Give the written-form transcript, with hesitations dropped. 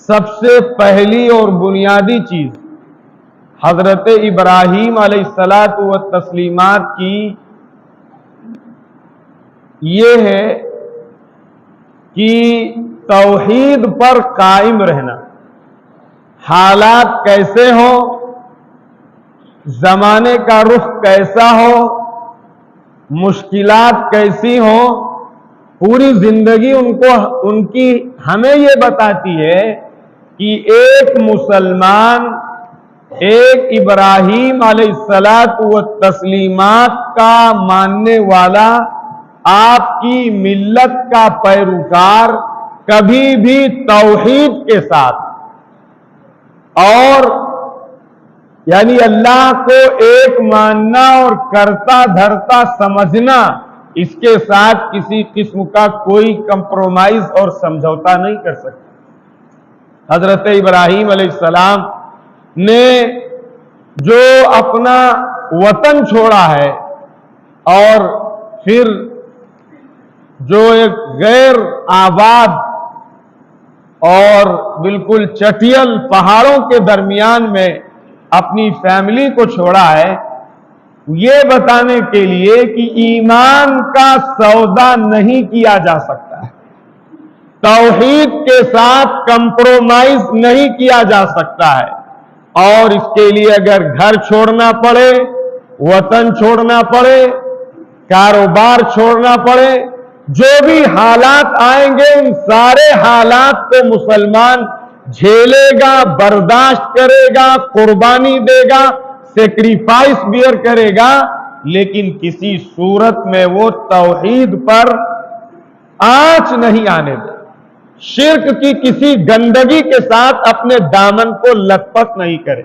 سب سے پہلی اور بنیادی چیز حضرت ابراہیم علیہ الصلاۃ والتسلیمات کی یہ ہے کہ توحید پر قائم رہنا، حالات کیسے ہوں، زمانے کا رخ کیسا ہو، مشکلات کیسی ہوں، پوری زندگی ان کی ہمیں یہ بتاتی ہے کہ ایک مسلمان، ایک ابراہیم علیہ الصلاۃ والتسلیمات کا ماننے والا، آپ کی ملت کا پیروکار کبھی بھی توحید کے ساتھ اور یعنی اللہ کو ایک ماننا اور کرتا دھرتا سمجھنا، اس کے ساتھ کسی قسم کا کوئی کمپرومائز اور سمجھوتا نہیں کر سکتا۔ حضرت ابراہیم علیہ السلام نے جو اپنا وطن چھوڑا ہے اور پھر جو ایک غیر آباد اور بالکل چٹیل پہاڑوں کے درمیان میں اپنی فیملی کو چھوڑا ہے، یہ بتانے کے لیے کہ ایمان کا سودا نہیں کیا جا سکتا ہے، توحید کے ساتھ کمپرومائز نہیں کیا جا سکتا ہے، اور اس کے لیے اگر گھر چھوڑنا پڑے، وطن چھوڑنا پڑے، کاروبار چھوڑنا پڑے، جو بھی حالات آئیں گے ان سارے حالات کو مسلمان جھیلے گا، برداشت کرے گا، قربانی دے گا، سیکریفائس بیئر کرے گا، لیکن کسی صورت میں وہ توحید پر آنچ نہیں آنے دے، شرک کی کسی گندگی کے ساتھ اپنے دامن کو لت پت نہیں کرے۔